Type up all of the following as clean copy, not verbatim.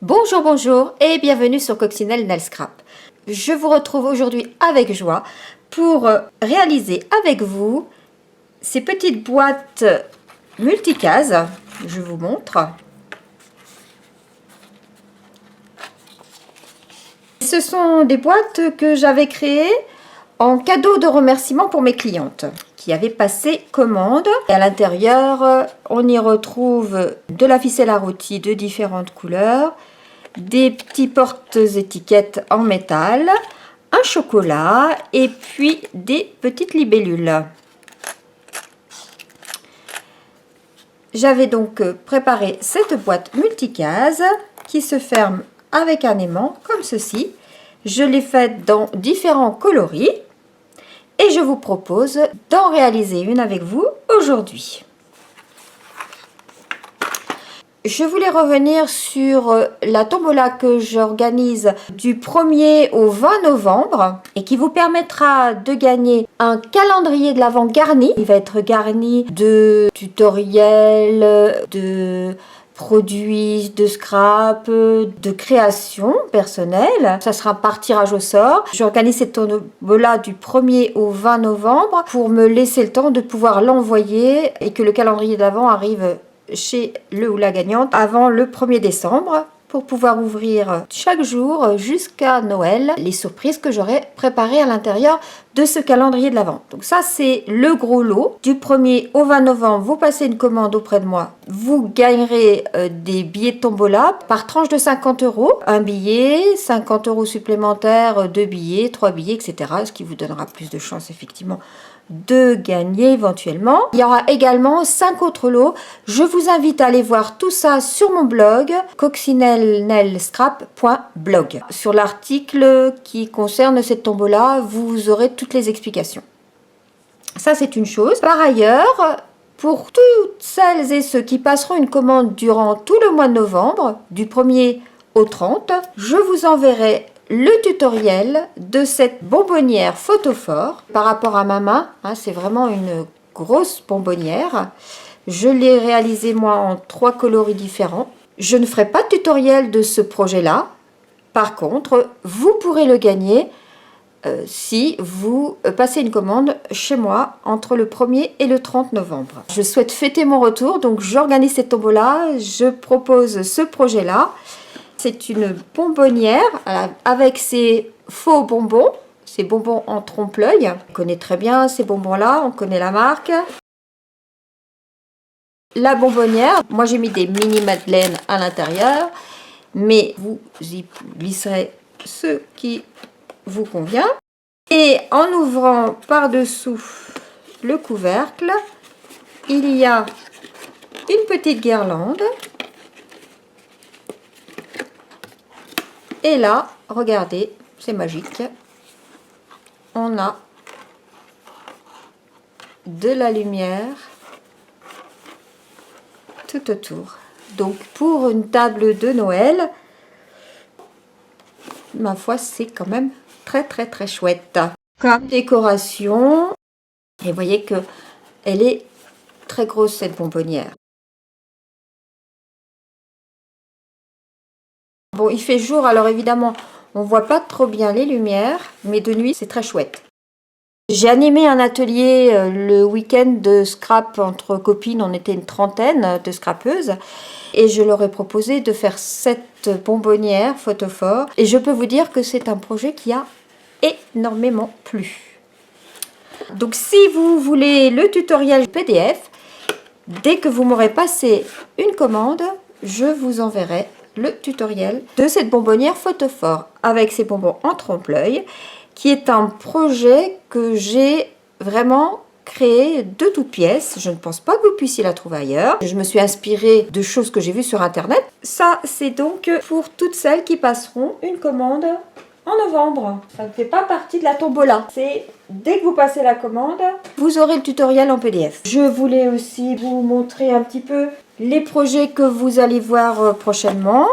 Bonjour, bonjour et bienvenue sur Coccinelle Nail Scrap. Je vous retrouve aujourd'hui avec joie pour réaliser avec vous ces petites boîtes multicases. Je vous montre. Ce sont des boîtes que j'avais créées en cadeau de remerciement pour mes clientes qui avaient passé commande. Et à l'intérieur, on y retrouve de la ficelle à rôti de différentes couleurs, des petits porte-étiquettes en métal, un chocolat et puis des petites libellules. J'avais donc préparé cette boîte multicase qui se ferme avec un aimant comme ceci. Je l'ai faite dans différents coloris et je vous propose d'en réaliser une avec vous aujourd'hui. Je voulais revenir sur la tombola que j'organise du 1er au 20 novembre et qui vous permettra de gagner un calendrier de l'Avent garni. Il va être garni de tutoriels, de produits, de scrap, de création personnelle. Ça sera par tirage au sort. J'organise cette tombola du 1er au 20 novembre pour me laisser le temps de pouvoir l'envoyer et que le calendrier de l'Avent arrive chez le ou la gagnante avant le 1er décembre pour pouvoir ouvrir chaque jour jusqu'à Noël les surprises que j'aurai préparées à l'intérieur de ce calendrier de l'Avent. Donc ça, c'est le gros lot. Du 1er au 20 novembre, vous passez une commande auprès de moi. Vous gagnerez des billets de tombola par tranche de 50 €. Un billet, 50 € supplémentaires, 2 billets, 3 billets, etc. Ce qui vous donnera plus de chances effectivement de gagner éventuellement. Il y aura également 5 autres lots. Je vous invite à aller voir tout ça sur mon blog coccinellenailscrap.blog. Sur l'article qui concerne cette tombola, vous aurez toutes les explications. Ça, c'est une chose. Par ailleurs, pour toutes celles et ceux qui passeront une commande durant tout le mois de novembre, du 1er au 30, je vous enverrai le tutoriel de cette bonbonnière photophore par rapport à ma main. C'est vraiment une grosse bonbonnière. Je l'ai réalisée moi en 3 coloris différents. Je ne ferai pas de tutoriel de ce projet-là. Par contre, vous pourrez le gagner si vous passez une commande chez moi entre le 1er et le 30 novembre. Je souhaite fêter mon retour, donc j'organise cette tombola, je propose ce projet-là. C'est une bonbonnière avec ces faux bonbons, ces bonbons en trompe-l'œil. On connaît très bien ces bonbons-là, on connaît la marque. La bonbonnière, moi j'ai mis des mini madeleines à l'intérieur, mais vous y glisserez ce qui vous convient. Et en ouvrant par-dessous le couvercle, il y a une petite guirlande. Et là, regardez, c'est magique. On a de la lumière tout autour. Donc, pour une table de Noël, ma foi, c'est quand même très chouette. Comme décoration, et vous voyez que elle est très grosse, cette bonbonnière. Bon, il fait jour, alors évidemment, on voit pas trop bien les lumières, mais de nuit, c'est très chouette. J'ai animé un atelier le week-end de scrap entre copines, on était une trentaine de scrapeuses, et je leur ai proposé de faire cette bonbonnière photophore, et je peux vous dire que c'est un projet qui a énormément plu. Donc si vous voulez le tutoriel PDF, dès que vous m'aurez passé une commande, je vous enverrai le tutoriel de cette bonbonnière photophore avec ces bonbons en trompe-l'œil, qui est un projet que j'ai vraiment créé de toutes pièces. Je ne pense pas que vous puissiez la trouver ailleurs. Je me suis inspirée de choses que j'ai vues sur internet. Ça, c'est donc pour toutes celles qui passeront une commande en novembre. Ça ne fait pas partie de la tombola. C'est dès que vous passez la commande, vous aurez le tutoriel en PDF. Je voulais aussi vous montrer un petit peu les projets que vous allez voir prochainement.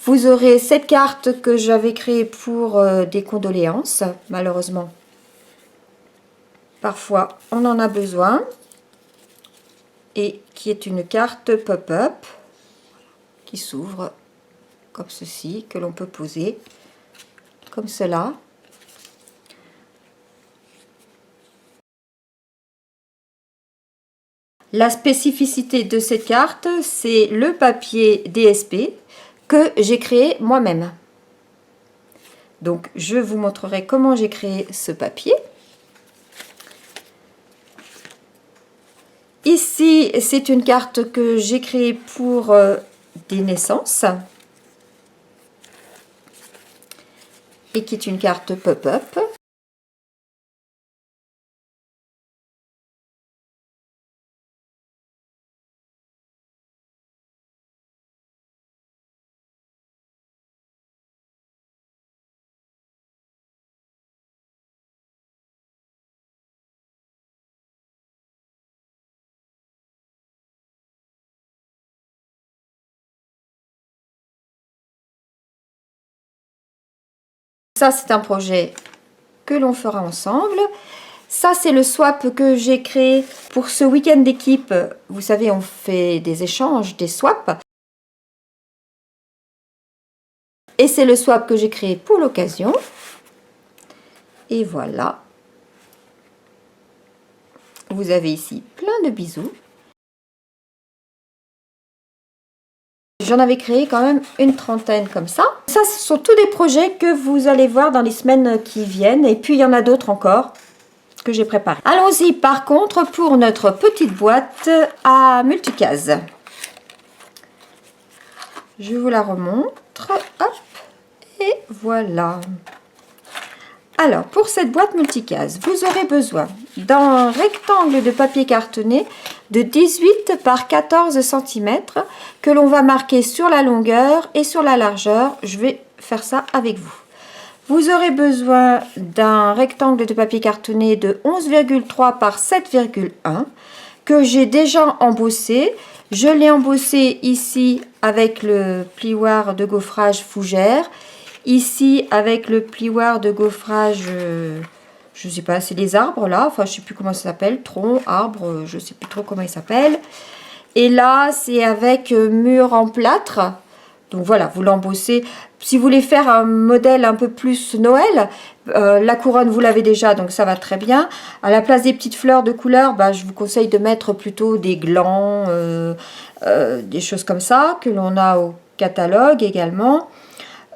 Vous aurez cette carte que j'avais créée pour des condoléances, malheureusement. Parfois, on en a besoin. Et qui est une carte pop-up qui s'ouvre comme ceci, que l'on peut poser comme cela. La spécificité de cette carte, c'est le papier DSP que j'ai créé moi-même. Donc, je vous montrerai comment j'ai créé ce papier. Ici, c'est une carte que j'ai créée pour des naissances et qui est une carte pop-up. Ça, c'est un projet que l'on fera ensemble. Ça, c'est le swap que j'ai créé pour ce week-end d'équipe. Vous savez, on fait des échanges, des swaps. Et c'est le swap que j'ai créé pour l'occasion. Et voilà. Vous avez ici plein de bisous. J'en avais créé quand même une trentaine comme ça. Ça, ce sont tous des projets que vous allez voir dans les semaines qui viennent. Et puis, il y en a d'autres encore que j'ai préparés. Allons-y par contre pour notre petite boîte à multicases. Je vous la remontre. Hop. Et voilà. Alors, pour cette boîte multicase, vous aurez besoin d'un rectangle de papier cartonné de 18 par 14 cm que l'on va marquer sur la longueur et sur la largeur. Je vais faire ça avec vous. Vous aurez besoin d'un rectangle de papier cartonné de 11,3 par 7,1 que j'ai déjà embossé. Je l'ai embossé ici avec le plioir de gaufrage fougère. Ici, avec le plioir de gaufrage, je ne sais pas, c'est les arbres là, enfin je ne sais plus comment ça s'appelle, tronc, arbre, je ne sais plus trop comment il s'appelle. Et là, c'est avec mur en plâtre. Donc voilà, vous l'embossez. Si vous voulez faire un modèle un peu plus Noël, la couronne, vous l'avez déjà, donc ça va très bien. À la place des petites fleurs de couleur, bah, je vous conseille de mettre plutôt des glands, des choses comme ça, que l'on a au catalogue également.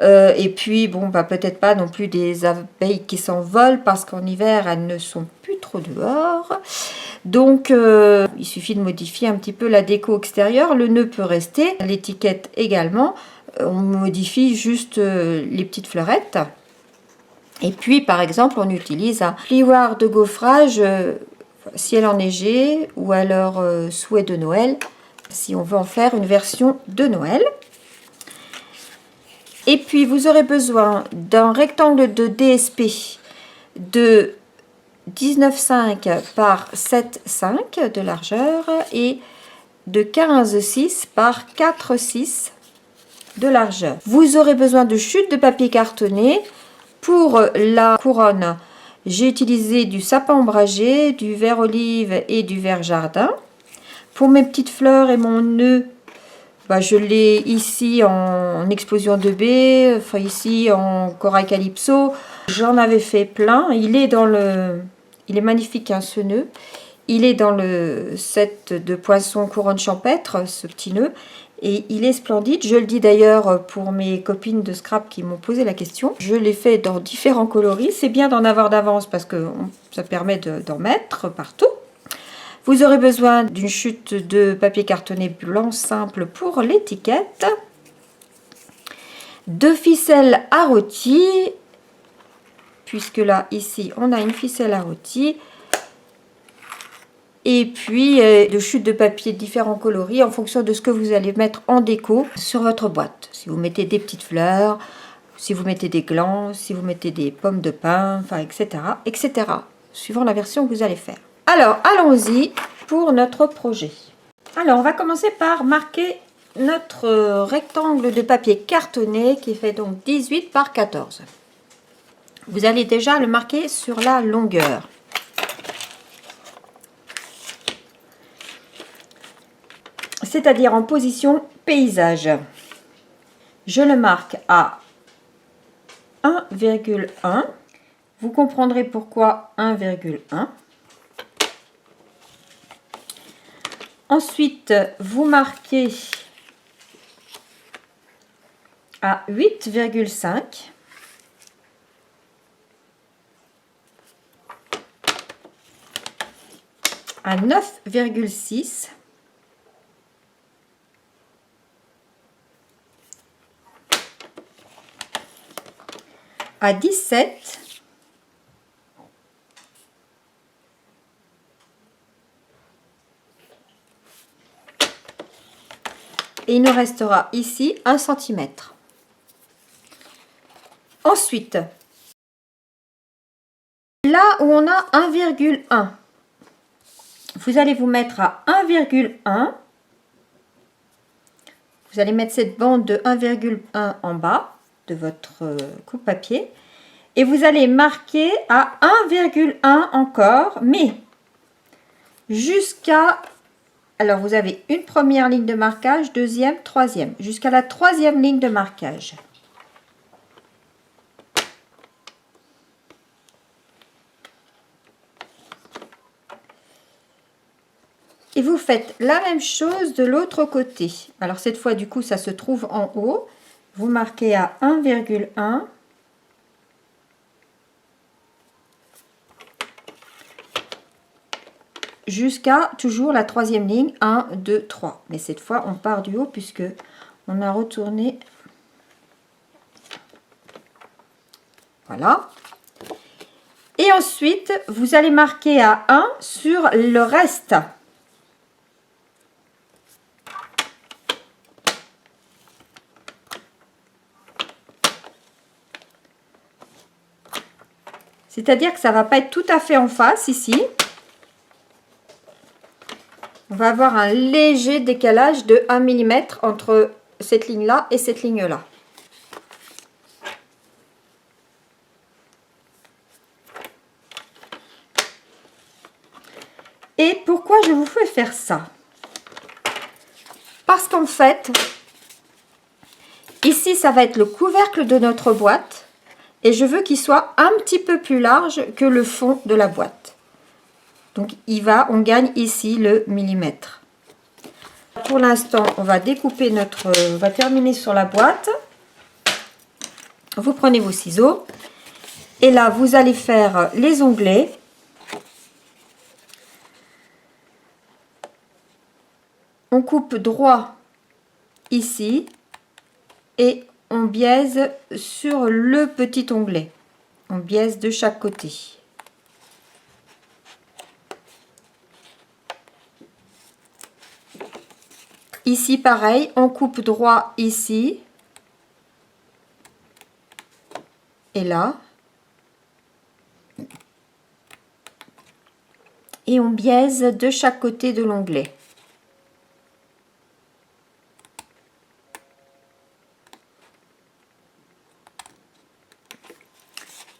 Et puis, bon, bah, peut-être pas non plus des abeilles qui s'envolent parce qu'en hiver, elles ne sont plus trop dehors. Donc, il suffit de modifier un petit peu la déco extérieure. Le nœud peut rester, l'étiquette également. On modifie juste les petites fleurettes. Et puis, par exemple, on utilise un plioir de gaufrage ciel enneigé ou alors souhait de Noël, si on veut en faire une version de Noël. Et puis, vous aurez besoin d'un rectangle de DSP de 19,5 par 7,5 de largeur et de 15,6 par 4,6 de largeur. Vous aurez besoin de chutes de papier cartonné. Pour la couronne, j'ai utilisé du sapin ombragé, du vert olive et du vert jardin. Pour mes petites fleurs et mon nœud, bah, je l'ai ici en explosion de baie, enfin ici en corail calypso. J'en avais fait plein. Il est magnifique hein, ce nœud. Il est dans le set de poinçons couronne champêtre, ce petit nœud. Et il est splendide. Je le dis d'ailleurs pour mes copines de scrap qui m'ont posé la question. Je l'ai fait dans différents coloris. C'est bien d'en avoir d'avance parce que ça permet d'en mettre partout. Vous aurez besoin d'une chute de papier cartonné blanc simple pour l'étiquette. 2 ficelles à rôti. Puisque là, ici, on a une ficelle à rôti. Et puis, de chutes de papier de différents coloris en fonction de ce que vous allez mettre en déco sur votre boîte. Si vous mettez des petites fleurs, si vous mettez des glands, si vous mettez des pommes de pin, enfin, etc., etc., suivant la version que vous allez faire. Alors, allons-y pour notre projet. Alors, on va commencer par marquer notre rectangle de papier cartonné qui fait donc 18 par 14. Vous allez déjà le marquer sur la longueur. C'est-à-dire en position paysage. Je le marque à 1,1. Vous comprendrez pourquoi 1,1. Ensuite, vous marquez à 8,5. À 9,6. À 17. Et il nous restera ici 1 cm. Ensuite, là où on a 1,1, vous allez vous mettre à 1,1. Vous allez mettre cette bande de 1,1 en bas de votre coupe-papier. Et vous allez marquer à 1,1 encore, mais jusqu'à... Alors, vous avez une première ligne de marquage, deuxième, troisième, jusqu'à la troisième ligne de marquage. Et vous faites la même chose de l'autre côté. Alors, cette fois, du coup, ça se trouve en haut. Vous marquez à 1,1. Jusqu'à toujours la troisième ligne, 1, 2, 3. Mais cette fois, on part du haut puisque on a retourné. Voilà. Et ensuite, vous allez marquer à 1 sur le reste. C'est-à-dire que ça ne va pas être tout à fait en face ici. On va avoir un léger décalage de 1 mm entre cette ligne-là et cette ligne-là. Et pourquoi je vous fais faire ça? Parce qu'en fait, ici, ça va être le couvercle de notre boîte. Et je veux qu'il soit un petit peu plus large que le fond de la boîte. Donc, on gagne ici le millimètre. Pour l'instant, on va découper on va terminer sur la boîte. Vous prenez vos ciseaux. Et là, vous allez faire les onglets. On coupe droit ici. Et on biaise sur le petit onglet. On biaise de chaque côté. Ici, pareil, on coupe droit ici. Et là. Et on biaise de chaque côté de l'onglet.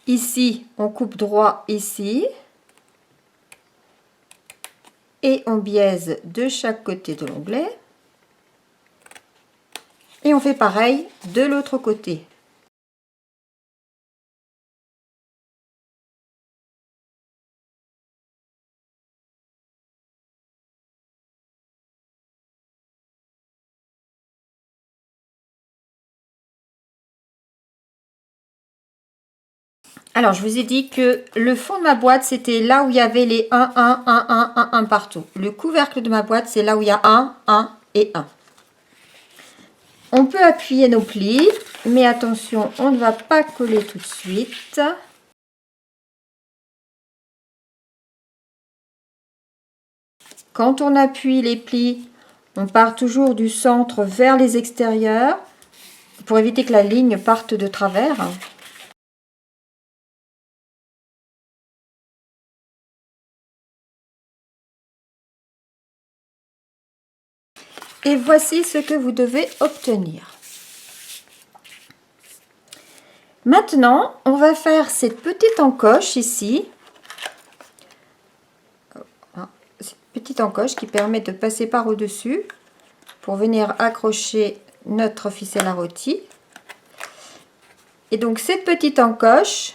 Ici, on coupe droit ici. Et on biaise de chaque côté de l'onglet. Et on fait pareil de l'autre côté. Alors, je vous ai dit que le fond de ma boîte, c'était là où il y avait les 1, 1, 1, 1, 1, 1 partout. Le couvercle de ma boîte, c'est là où il y a 1, 1 et 1. On peut appuyer nos plis, mais attention, on ne va pas coller tout de suite. Quand on appuie les plis, on part toujours du centre vers les extérieurs pour éviter que la ligne parte de travers. Et voici ce que vous devez obtenir. Maintenant, on va faire cette petite encoche ici. Cette petite encoche qui permet de passer par au-dessus pour venir accrocher notre ficelle à rôti. Et donc cette petite encoche,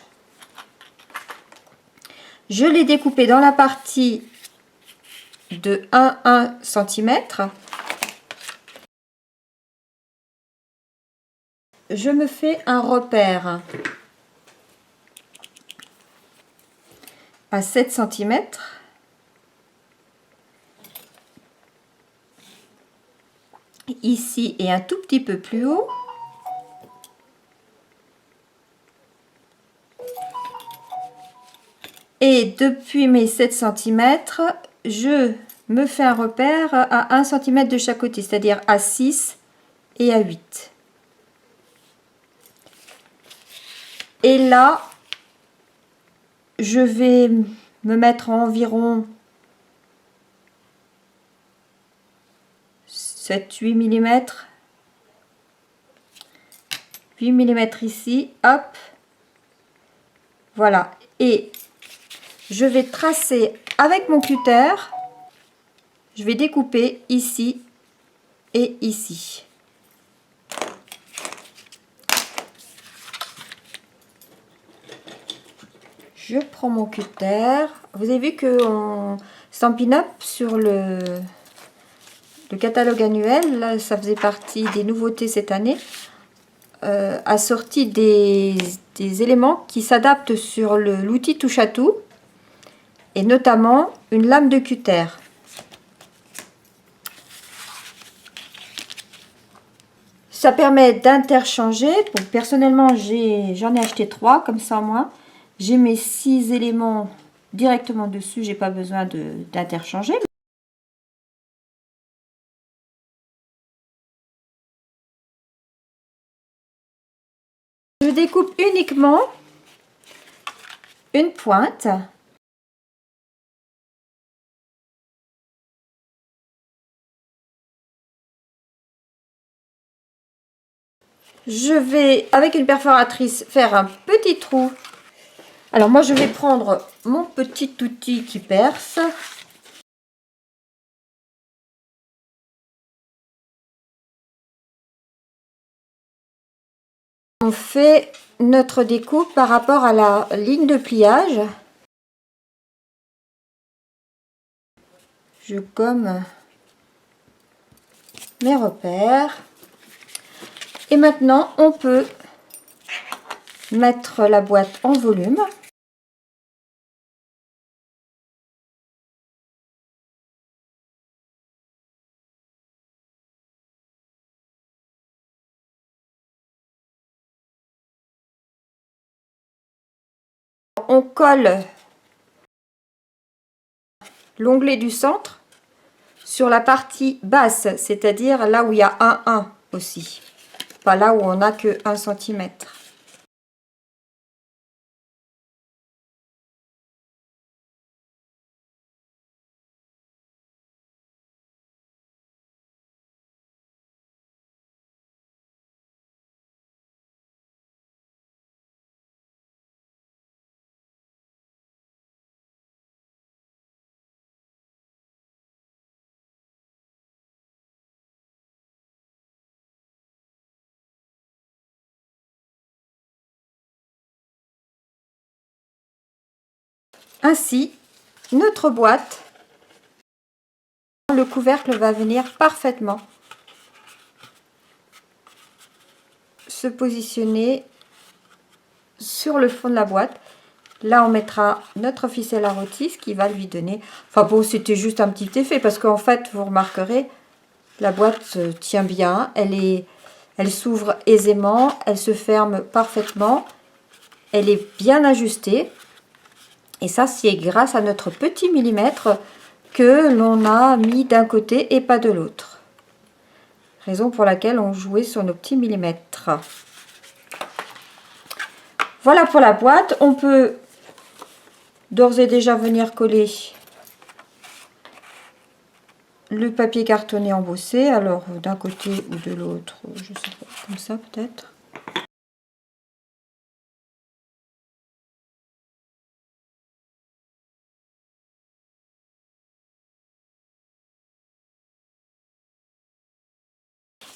je l'ai découpée dans la partie de 1 cm. Je me fais un repère à 7 cm. Ici et un tout petit peu plus haut. Et depuis mes 7 cm, je me fais un repère à 1 cm de chaque côté, c'est-à-dire à 6 et à 8. Et là, je vais me mettre à environ 7-8 mm. 8 mm ici, hop. Voilà. Et je vais tracer avec mon cutter. Je vais découper ici et ici. Je prends mon cutter. Vous avez vu que Stampin' Up sur le catalogue annuel, là, ça faisait partie des nouveautés cette année, a sorti des éléments qui s'adaptent sur l'outil touche à tout, et notamment une lame de cutter. Ça permet d'interchanger. Bon, personnellement, j'en ai acheté 3, comme ça moi. J'ai mes 6 éléments directement dessus, j'ai pas besoin d'interchanger. Je découpe uniquement une pointe. Je vais, avec une perforatrice, faire un petit trou. Alors moi, je vais prendre mon petit outil qui perce. On fait notre découpe par rapport à la ligne de pliage. Je gomme mes repères. Et maintenant, on peut mettre la boîte en volume. On colle l'onglet du centre sur la partie basse, c'est-à-dire là où il y a un 1 aussi, pas là où on n'a que 1 cm. Ainsi, notre boîte, le couvercle va venir parfaitement se positionner sur le fond de la boîte. Là, on mettra notre ficelle à rôti, ce qui va lui donner... Enfin bon, c'était juste un petit effet, parce qu'en fait, vous remarquerez, la boîte tient bien, elle s'ouvre aisément, elle se ferme parfaitement, elle est bien ajustée. Et ça, c'est grâce à notre petit millimètre que l'on a mis d'un côté et pas de l'autre. Raison pour laquelle on jouait sur nos petits millimètres. Voilà pour la boîte. On peut d'ores et déjà venir coller le papier cartonné embossé. Alors d'un côté ou de l'autre, je sais pas, comme ça peut-être.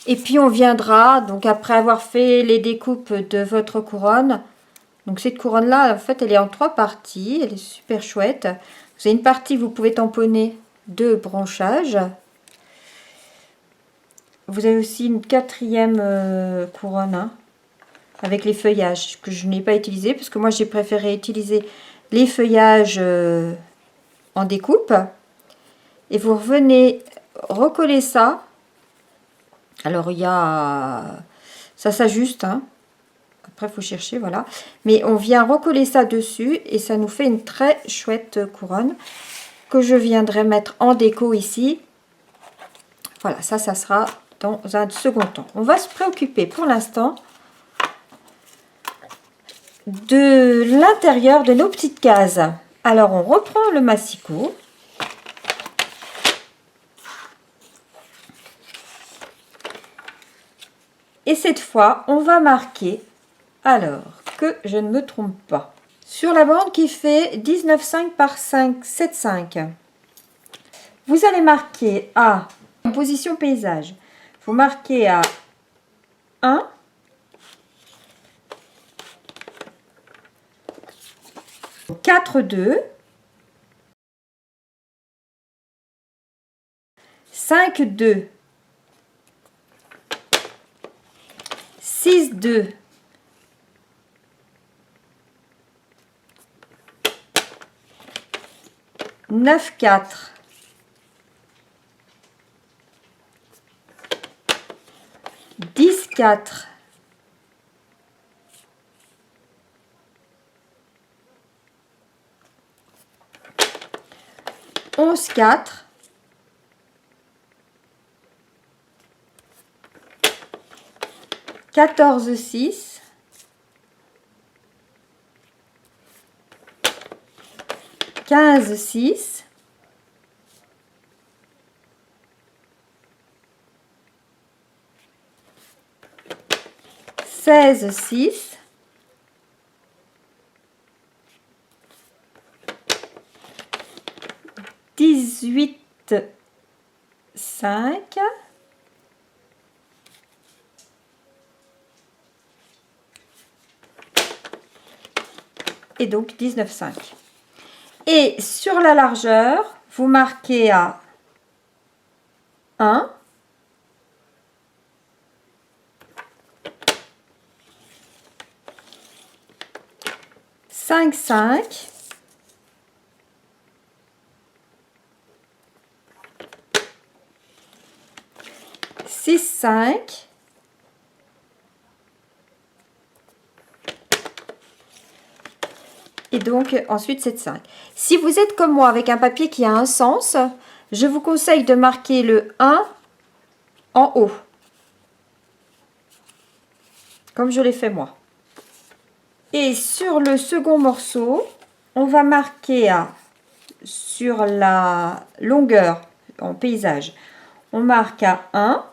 Et puis on viendra, donc après avoir fait les découpes de votre couronne, donc cette couronne là en fait elle est en 3 parties, elle est super chouette. Vous avez une partie, vous pouvez tamponner de branchage. Vous avez aussi une 4e couronne, hein, avec les feuillages que je n'ai pas utilisé parce que moi j'ai préféré utiliser les feuillages en découpe. Et vous revenez recoller ça. Alors il y a, ça s'ajuste, hein. Après il faut chercher, voilà, mais on vient recoller ça dessus et ça nous fait une très chouette couronne que je viendrai mettre en déco ici. Voilà, ça sera dans un second temps. On va se préoccuper pour l'instant de l'intérieur de nos petites cases. Alors on reprend le massicot. Et cette fois, on va marquer, alors que je ne me trompe pas, sur la bande qui fait 19,5 par 5, 7,5. Vous allez marquer à, en position paysage, vous marquez à 1, 4, 2, 5, 2, 6, 2, 9, 4, 10, 4, 11, 4, 14, 6, 15, 6, 16, 6, 18, 5, et donc 19,5. Et sur la largeur, vous marquez à 1, 5, 5, 6, 5, et donc ensuite 7, 5. Si vous êtes comme moi avec un papier qui a un sens, je vous conseille de marquer le 1 en haut, comme je l'ai fait moi. Et sur le second morceau, on va marquer sur la longueur en paysage, on marque à 1,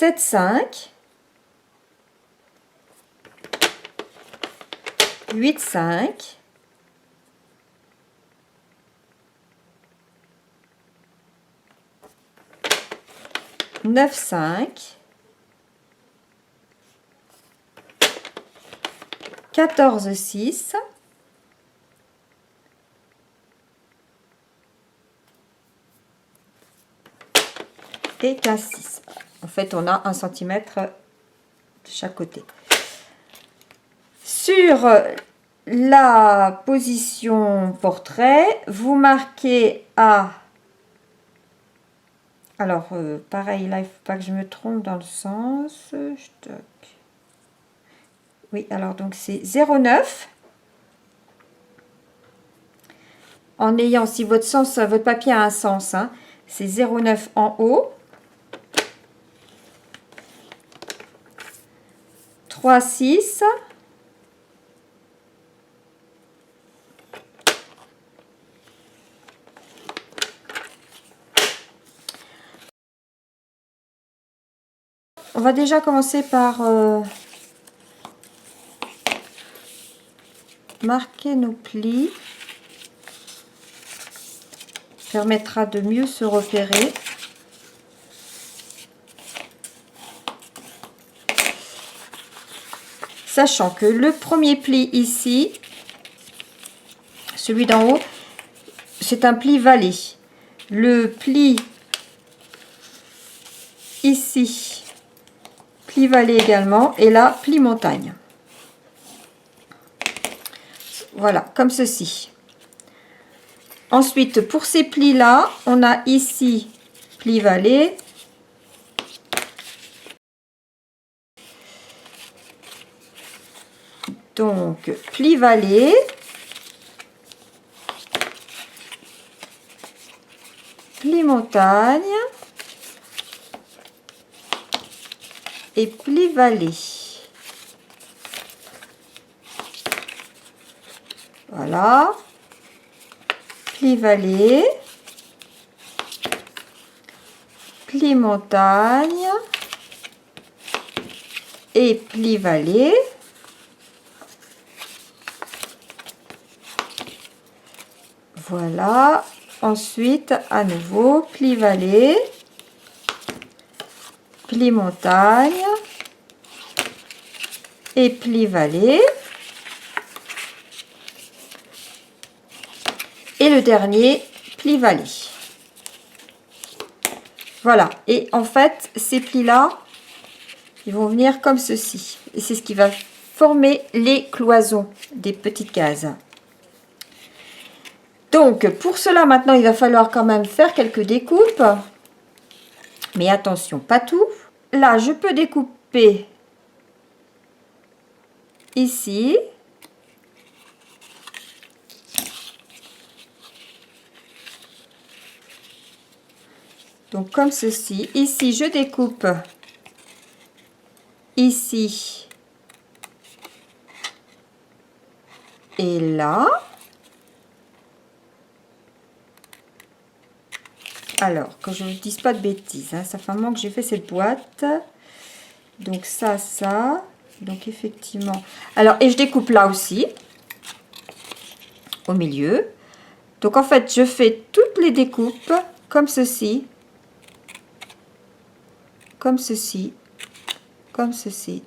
7, 5, 8, 5, 9, 5, 14, 6, et 15, 6. En fait, on a 1 cm de chaque côté. Sur la position portrait, vous marquez à... Alors, pareil, là, il ne faut pas que je me trompe dans le sens. Oui, alors, donc, c'est 0,9. En ayant, si votre sens, votre papier a un sens, hein, c'est 0,9 en haut. 3, 6. On va déjà commencer par marquer nos plis. permettra de mieux se repérer. Sachant que le premier pli ici, celui d'en haut, c'est un pli vallée. Le pli ici, pli vallée également, et là, pli montagne. Voilà, comme ceci. Ensuite, pour ces plis-là, on a ici pli vallée. Donc, pli vallée. Pli montagne. Et pli vallée. Voilà. Pli vallée. Pli montagne. Et pli vallée. Voilà. Ensuite, à nouveau, pli vallée. Pli montagne. Et pli vallée. Et le dernier, pli vallée. Voilà. Et en fait, ces plis-là, ils vont venir comme ceci. Et c'est ce qui va former les cloisons des petites cases. Donc, pour cela, maintenant, il va falloir quand même faire quelques découpes. Mais attention, pas tout. Là, je peux découper ici. Donc, comme ceci. Ici, je découpe ici et là. Alors, que je ne dise pas de bêtises, hein, ça fait un moment que j'ai fait cette boîte. Donc ça. Donc effectivement. Alors, et je découpe là aussi, au milieu. Donc en fait, je fais toutes les découpes comme ceci. Comme ceci. Comme ceci.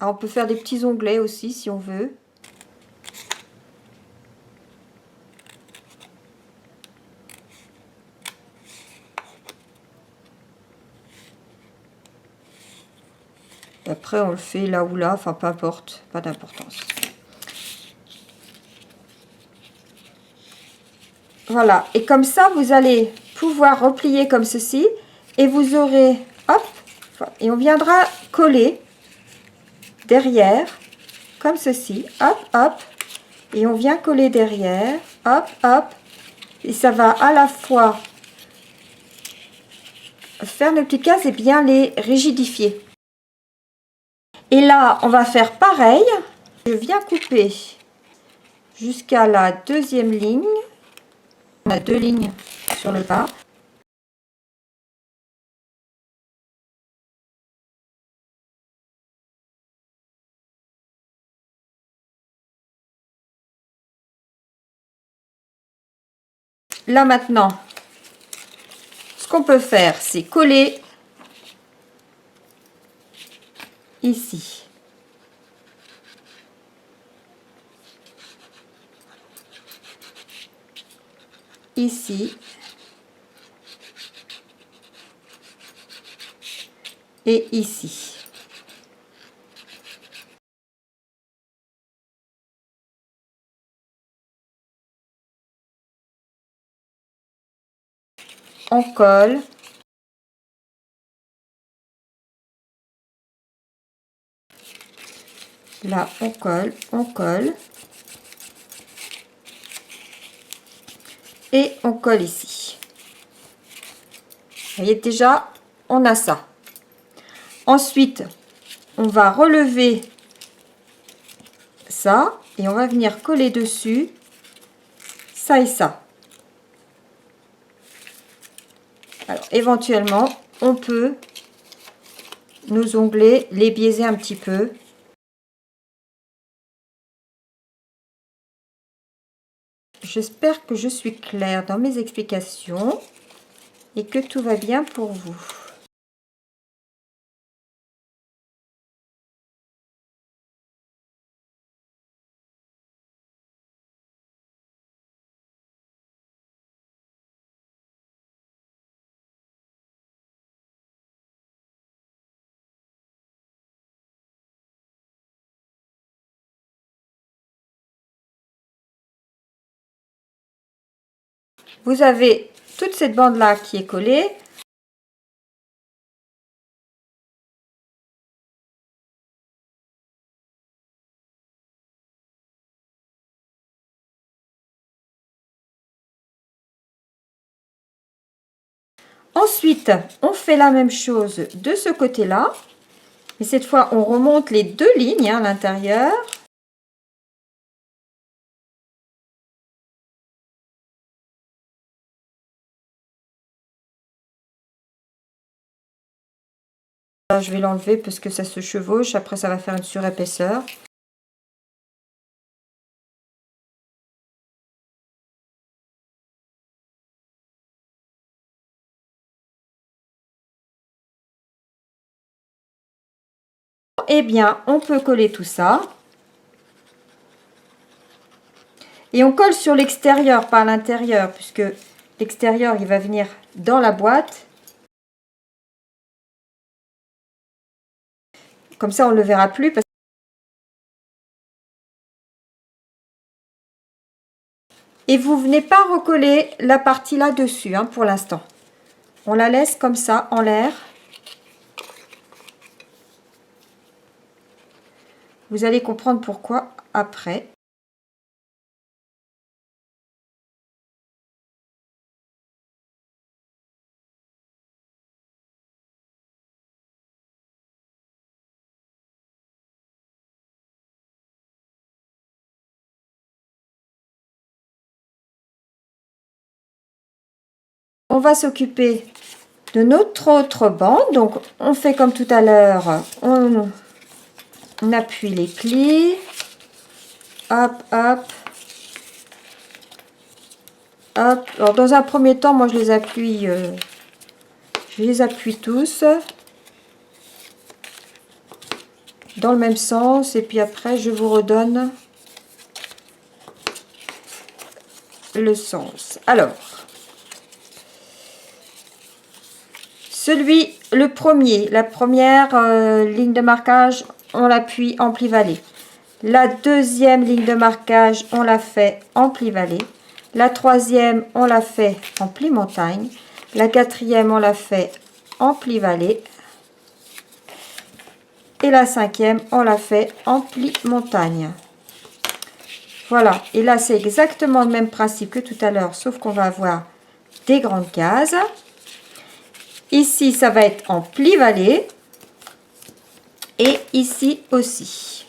Alors, on peut faire des petits onglets aussi, si on veut. Après, on le fait là ou là, enfin peu importe, pas d'importance. Voilà, et comme ça, vous allez pouvoir replier comme ceci, et vous aurez, hop, et on viendra coller derrière, comme ceci, hop, hop, et on vient coller derrière, hop, hop, et ça va à la fois faire nos petites cases et bien les rigidifier. Et là, on va faire pareil. Je viens couper jusqu'à la deuxième ligne. On a deux lignes sur le bas. Là maintenant, ce qu'on peut faire, c'est coller ici. Ici. Et ici. On colle. Là, on colle, on colle. Et on colle ici. Vous voyez déjà, on a ça. Ensuite, on va relever ça et on va venir coller dessus ça et ça. Alors, éventuellement, on peut nos onglets les biaiser un petit peu. j'espère que je suis claire dans mes explications et que tout va bien pour vous. Vous avez toute cette bande là qui est collée. Ensuite, on fait la même chose de ce côté-là. Et cette fois, on remonte les deux lignes à l'intérieur. Je vais l'enlever parce que ça se chevauche. Après, ça va faire une surépaisseur. Eh bien, on peut coller tout ça. Et on colle sur l'extérieur, pas à l'intérieur, puisque l'extérieur, il va venir dans la boîte. Comme ça, on ne le verra plus. Et vous venez pas recoller la partie là-dessus hein, pour l'instant. On la laisse comme ça, en l'air. Vous allez comprendre pourquoi après. On va s'occuper de notre autre bande. Donc, on fait comme tout à l'heure. On appuie les plis. Hop, hop. Hop. Alors, dans un premier temps, moi, je les appuie tous dans le même sens. Et puis après, je vous redonne le sens. Alors, le premier, la première ligne de marquage, on l'appuie en pli-vallée. La deuxième ligne de marquage, on la fait en pli-vallée. La troisième, on la fait en pli-montagne. La quatrième, on la fait en pli-vallée. Et la cinquième, on la fait en pli-montagne. Voilà, et là, c'est exactement le même principe que tout à l'heure, sauf qu'on va avoir des grandes cases. Ici, ça va être en pli-vallée. Et ici aussi.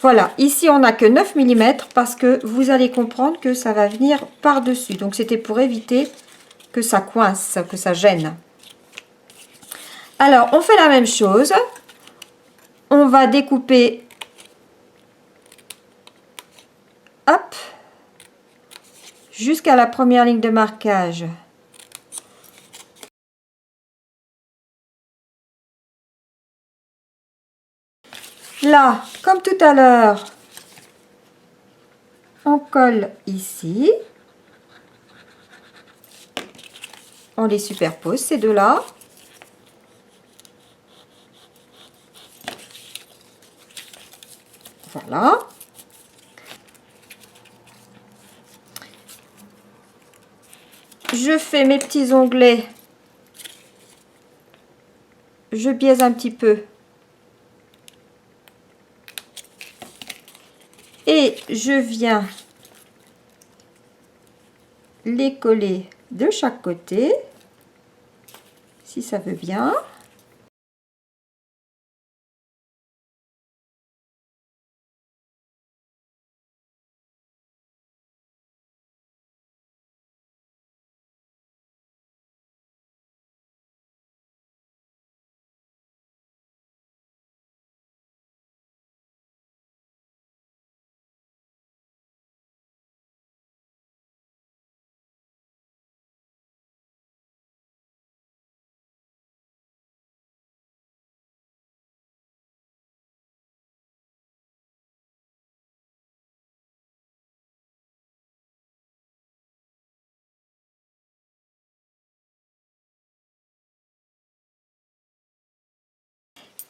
Voilà, ici on n'a que 9 mm parce que vous allez comprendre que ça va venir par-dessus. Donc c'était pour éviter que ça coince, que ça gêne. Alors on fait la même chose. On va découper, hop, jusqu'à la première ligne de marquage. Là, comme tout à l'heure, on colle ici. On les superpose, ces deux-là. Voilà. Je fais mes petits onglets. Je biaise un petit peu. Et je viens les coller de chaque côté, si ça veut bien.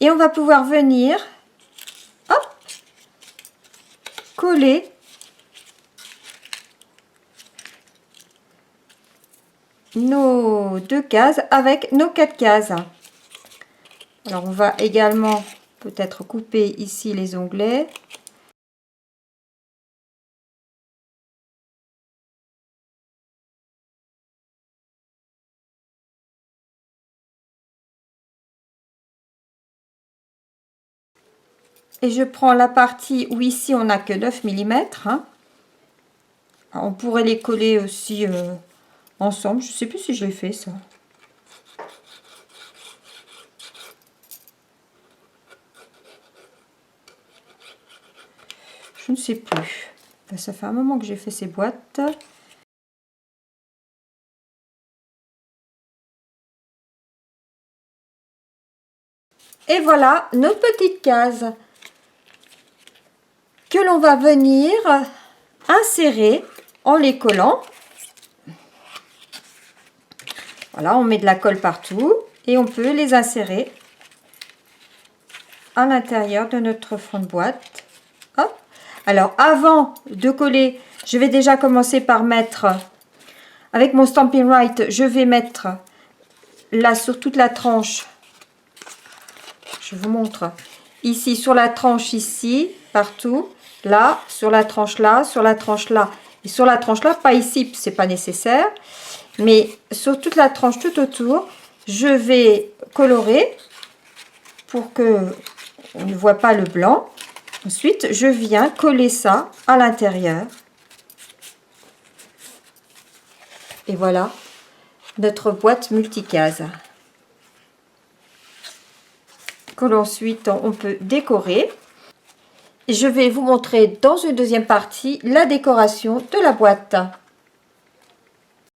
Et on va pouvoir venir, hop, coller nos 2 cases avec nos 4 cases. Alors on va également peut-être couper ici les onglets. Et je prends la partie où ici on n'a que 9 mm. Hein. On pourrait les coller aussi ensemble. Je ne sais plus si je l'ai fait ça. Je ne sais plus. Ça fait un moment que j'ai fait ces boîtes. Et voilà nos petites cases que l'on va venir insérer en les collant. Voilà, on met de la colle partout et on peut les insérer à l'intérieur de notre fond de boîte. Hop. Alors avant de coller, je vais déjà commencer par mettre, avec mon Stampin' Right, je vais mettre là sur toute la tranche. Je vous montre ici sur la tranche ici, partout, là, sur la tranche là, sur la tranche là et sur la tranche là, pas ici, c'est pas nécessaire, mais sur toute la tranche tout autour, je vais colorer pour que on ne voit pas le blanc. Ensuite, je viens coller ça à l'intérieur. Et voilà notre boîte multicase. Que ensuite on peut décorer. Et je vais vous montrer dans une deuxième partie la décoration de la boîte.